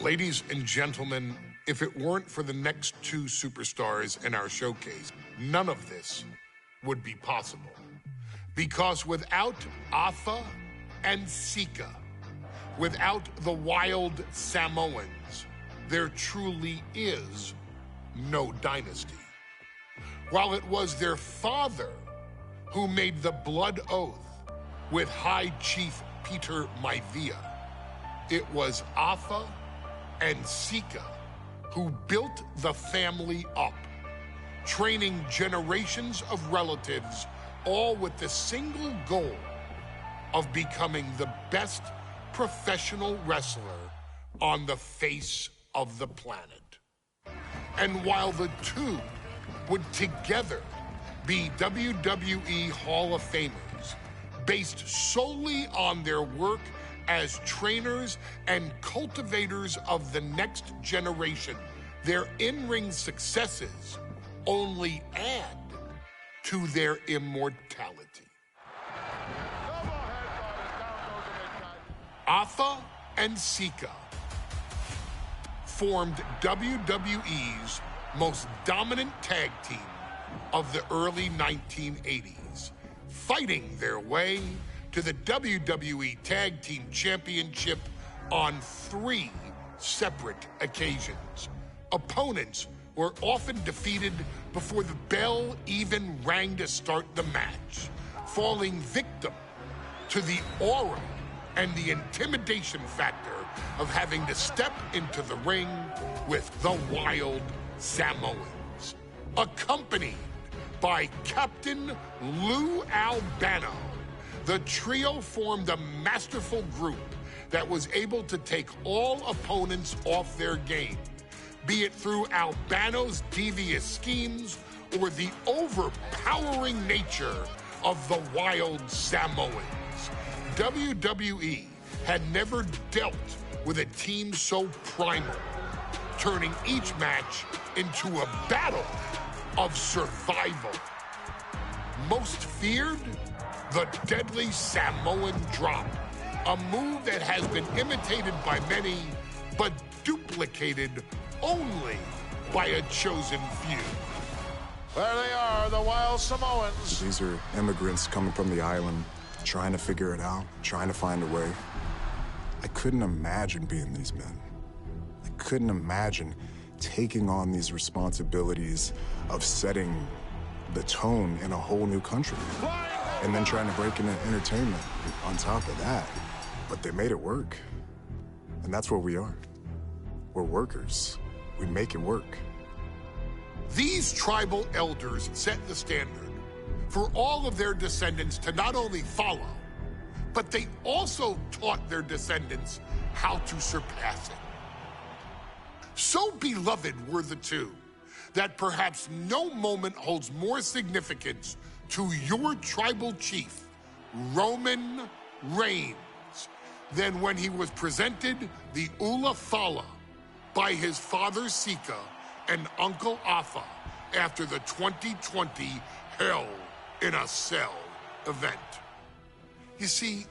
Ladies and gentlemen, if it weren't for the next two superstars in our showcase, none of this would be possible. Because without Afa and Sika, without the wild Samoans, there truly is no dynasty. While it was their father who made the blood oath with High Chief Peter Maivia, it was Afa and Sika who built the family up, training generations of relatives, all with the single goal of becoming the best professional wrestler on the face of the planet. And while the two would together be WWE Hall of Famers, based solely on their work as trainers and cultivators of the next generation, their in-ring successes only add to their immortality. Afa and Sika formed WWE's most dominant tag team of the early 1980s, fighting their way to the WWE Tag Team Championship on 3 separate occasions. Opponents were often defeated before the bell even rang to start the match, falling victim to the aura and the intimidation factor of having to step into the ring with the wild Samoans. Accompanied by Captain Lou Albano, the trio formed a masterful group that was able to take all opponents off their game, be it through Albano's devious schemes or the overpowering nature of the wild Samoans. WWE had never dealt with a team so primal, turning each match into a battle of survival. Most feared, the deadly Samoan drop, a move that has been imitated by many, but duplicated only by a chosen few. There they are, the wild Samoans. These are immigrants coming from the island, trying to figure it out, trying to find a way. I couldn't imagine being these men. I couldn't imagine taking on these responsibilities of setting the tone in a whole new country. And then trying to break into entertainment on top of that. But they made it work. And that's what we are. We're workers. We make it work. These tribal elders set the standard for all of their descendants to not only follow, but they also taught their descendants how to surpass it. So beloved were the two that perhaps no moment holds more significance to your tribal chief, Roman Reigns, than when he was presented the Ula Fala by his father Sika and Uncle Afa after the 2020 Hell in a Cell event. You see,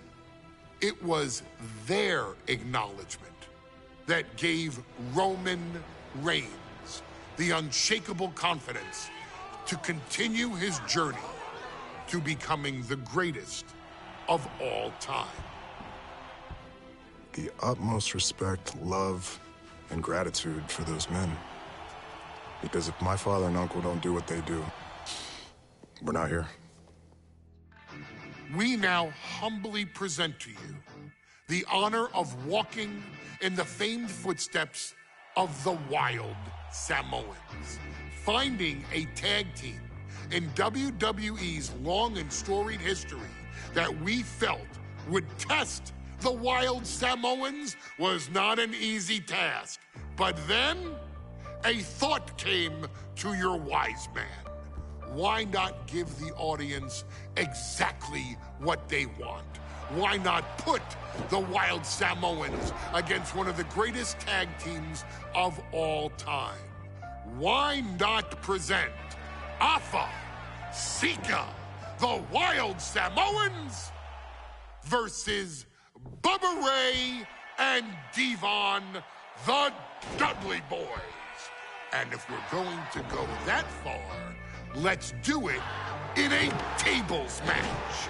it was their acknowledgement that gave Roman Reigns the unshakable confidence to continue his journey to becoming the greatest of all time. The utmost respect, love, and gratitude for those men. Because if my father and uncle don't do what they do, we're not here. We now humbly present to you the honor of walking in the famed footsteps of the wild Samoans, finding a tag team in WWE's long and storied history that we felt would test the wild Samoans was not an easy task. But then a thought came to your wise man. Why not give the audience exactly what they want? Why not put the wild Samoans against one of the greatest tag teams of all time? Why not present Afa, Sika, the wild Samoans versus Bubba Ray and Devon the Dudley Boys. And if we're going to go that far, let's do it in a tables match.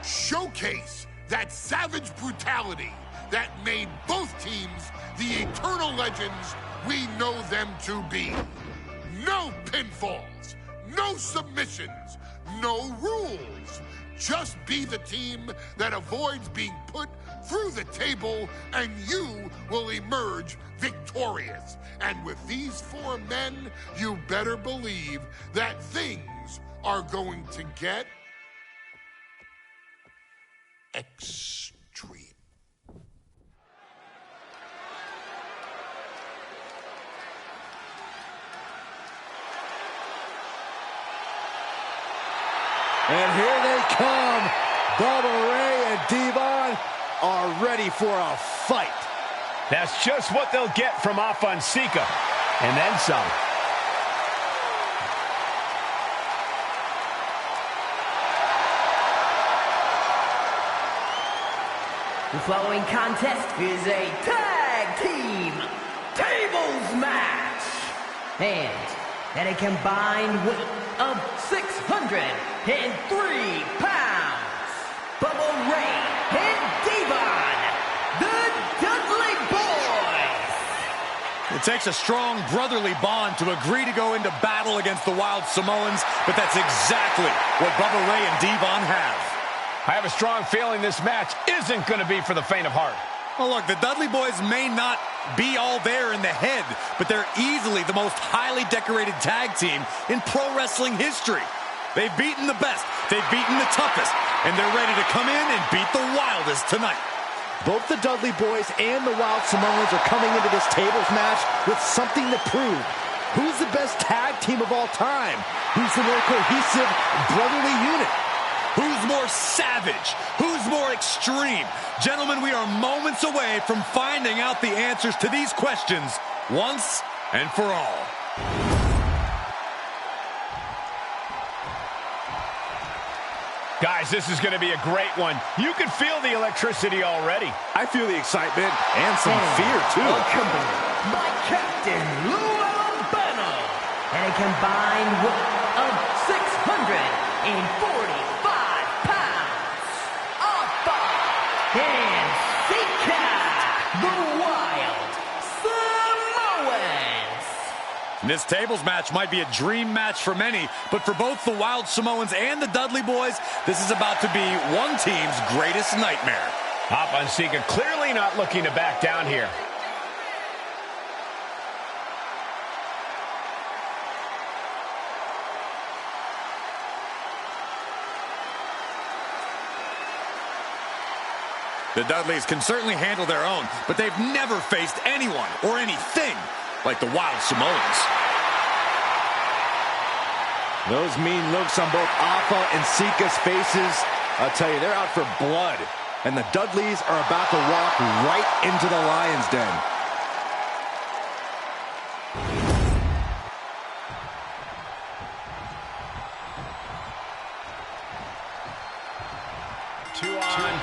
Showcase that savage brutality that made both teams the eternal legends we know them to be. No pinfalls, no submissions, no rules. Just be the team that avoids being put through the table, and you will emerge victorious. And with these 4 men, you better believe that things are going to get extreme. And here they come. Bubba Ray and Devon are ready for a fight. That's just what they'll get from Fonseca, and then some. The following contest is a tag team tables match. And at a combined weight of 603 pounds, Bubba Ray and Devon, the Dudley Boys. It takes a strong brotherly bond to agree to go into battle against the Wild Samoans, but that's exactly what Bubba Ray and Devon have. I have a strong feeling this match isn't going to be for the faint of heart. Well, look, the Dudley Boys may not be all there in the head, but they're easily the most highly decorated tag team in pro wrestling history. They've beaten the best, they've beaten the toughest, and they're ready to come in and beat the wildest tonight. Both the Dudley Boys and the Wild Samoans are coming into this tables match with something to prove. Who's the best tag team of all time? Who's the more cohesive, brotherly unit? Who's more savage? Who's more extreme? Gentlemen, we are moments away from finding out the answers to these questions once and for all. Guys, this is going to be a great one. You can feel the electricity already. I feel the excitement and some fear, too. Accompanied by Captain Lou Albano and a combined weight of 645 pounds. Alpha and Sika, the Wild Samoans. This tables match might be a dream match for many, but for both the Wild Samoans and the Dudley Boys, this is about to be one team's greatest nightmare. Fonseca clearly not looking to back down here. The Dudleys can certainly handle their own, but they've never faced anyone or anything like the Wild Samoans. Those mean looks on both Alpha and Sika's faces, I'll tell you, they're out for blood. And the Dudleys are about to walk right into the lion's den.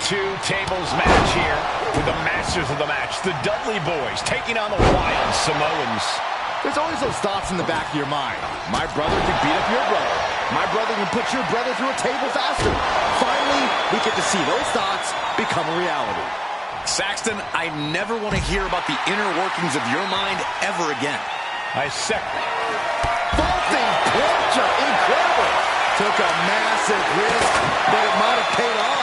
Two tables match here with the masters of the match, the Dudley Boys, taking on the Wild Samoans. There's always those thoughts in the back of your mind. My brother can beat up your brother. My brother can put your brother through a table faster. Finally, we get to see those thoughts become a reality. Saxton, I never want to hear about the inner workings of your mind ever again. I second. Vaulting plancha, incredible. Took a massive risk, but it might have paid off.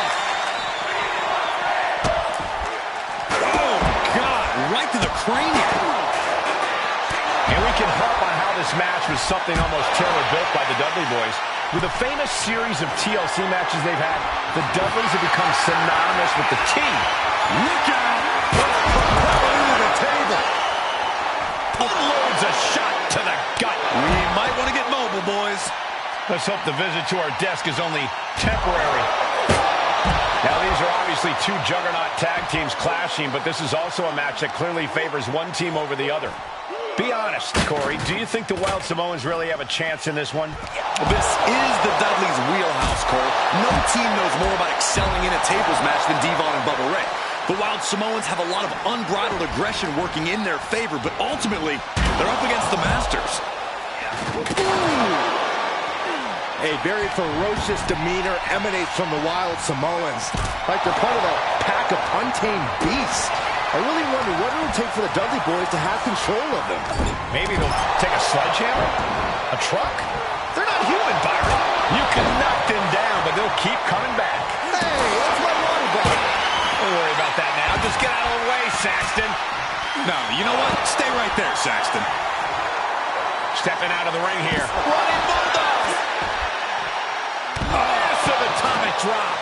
Right to the cranium. And we can harp on how this match was something almost tailor-built by the Dudley Boys. With a famous series of TLC matches they've had, the Dudleys have become synonymous with the T. Look out! Into the table. Unloads a shot to the gut. We might want to get mobile, boys. Let's hope the visit to our desk is only temporary. Now, these are obviously two juggernaut tag teams clashing, but this is also a match that clearly favors one team over the other. Be honest, Corey, do you think the Wild Samoans really have a chance in this one? This is the Dudleys' wheelhouse, Cole. No team knows more about excelling in a tables match than Devon and Bubba Ray. The Wild Samoans have a lot of unbridled aggression working in their favor, but ultimately, they're up against the Masters. A very ferocious demeanor emanates from the Wild Samoans, like they're part of a pack of untamed beasts. I really wonder what it will take for the Dudley Boys to have control of them. Maybe they'll take a sledgehammer? A truck? They're not human, Byron. You can knock them down, but they'll keep coming back. Hey, that's my water bottle. Don't worry about that now. Just get out of the way, Saxton. No, you know what? Stay right there, Saxton. Stepping out of the ring here. Running Bulldog! Massive atomic drop.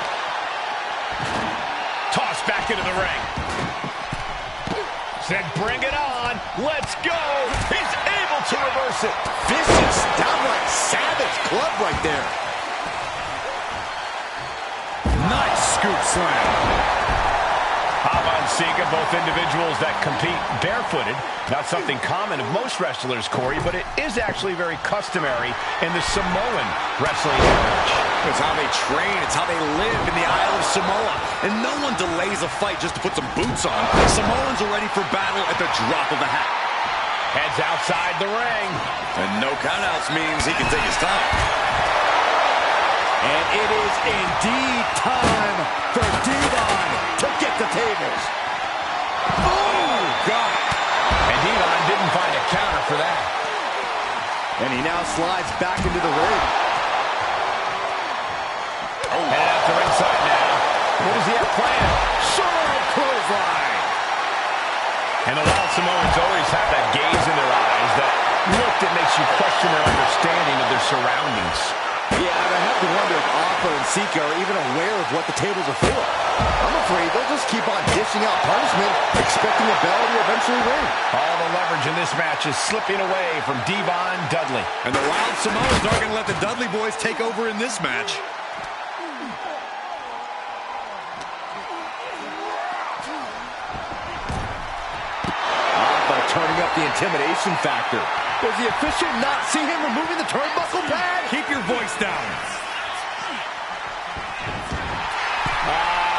Toss back into the ring. Said bring it on. Let's go. He's able to reverse it. Vicious, downright savage club right there. Nice scoop slam. Hava and Sika, both individuals that compete barefooted. Not something common of most wrestlers, Corey, but it is actually very customary in the Samoan wrestling heritage. It's how they train. It's how they live in the Isle of Samoa. And no one delays a fight just to put some boots on. Samoans are ready for battle at the drop of a hat. Heads outside the ring. And no countouts means he can take his time. And it is indeed time for Devon to get the tables. Oh, God. And Devon didn't find a counter for that. And he now slides back into the ring. Headed out to ringside now. What does he have planned? Short clothesline. And the Wild Samoans always have that gaze in their eyes, that look that makes you question their understanding of their surroundings. Yeah, and I have to wonder if Alpha and Sika are even aware of what the tables are for. I'm afraid they'll just keep on dishing out punishment, expecting a bell to eventually ring. All the leverage in this match is slipping away from Devon Dudley. And the Wild Samoans aren't going to let the Dudley Boys take over in this match. Alpha turning up the intimidation factor. Does the official not see him removing the turnbuckle pad? Keep your voice down.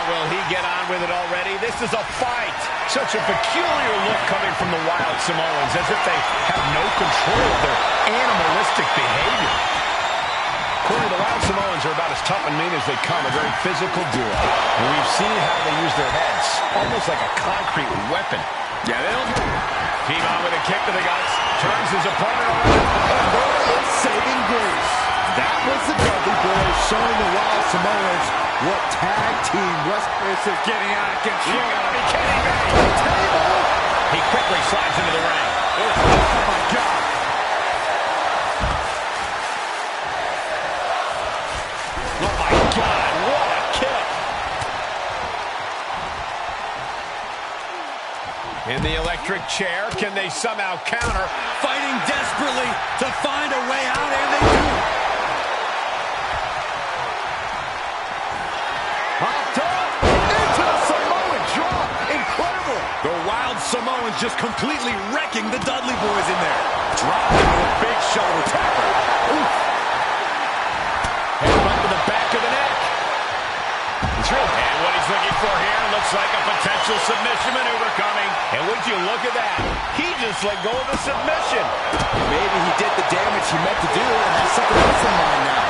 Will he get on with it already? This is a fight. Such a peculiar look coming from the Wild Samoans, as if they have no control of their animalistic behavior. Corey, the Wild Samoans are about as tough and mean as they come, a very physical duo. And we've seen how they use their heads, almost like a concrete weapon. Yeah, they'll Team on with a kick to the guts, turns his opponent around. Saving grace. That was the Dudley Boys showing the Wild Samoans what tag team wrestling. This is getting out of control. You gotta be kidding me. He quickly slides into the ring. Oh my God. Oh my God, what a kick. In the electric chair, can they somehow counter? fighting desperately to find a way out, and they do. Popped up into the Samoan drop. Incredible. The Wild Samoans just completely wrecking the Dudley Boys in there. Dropped into a big shoulder tackle. Oof. Headbutt to the back of the neck. It's real. And what he's looking for here looks like a potential submission maneuver coming. And would you look at that? He just let go of the submission. Maybe he did the damage he meant to do and has something else in mind now.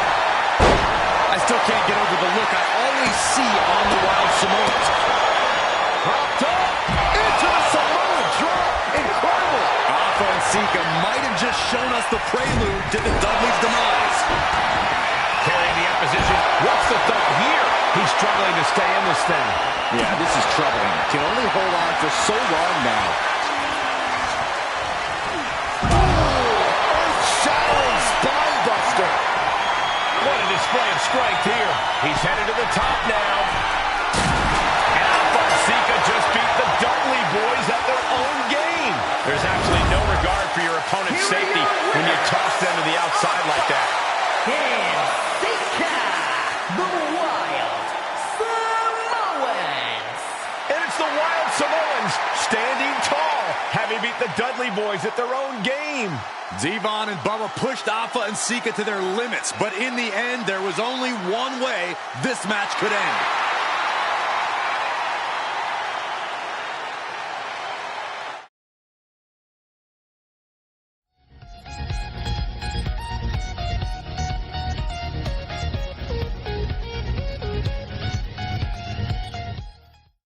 I still can't get over the look I always see on the Wild Samoans. Popped up into the Samoan drop. Incredible. Alpha and Sika might have just shown us the prelude to the Dudley's demise. Carrying the opposition. What's the thought here? He's struggling to stay in this thing. Yeah, this is troubling. Can only hold on for so long now. Earth-shattering spine buster. What a display of strength here. He's headed to the top now. And Alpha and Sika just beat the Dudley Boys at their own game. There's absolutely no regard for your opponent's safety when you toss them to the outside like that. And Sika, the Wild Samoans. And it's the Wild Samoans standing tall, having beat the Dudley Boys at their own game. Devon and Bubba pushed Alpha and Sika to their limits, but in the end, there was only one way this match could end.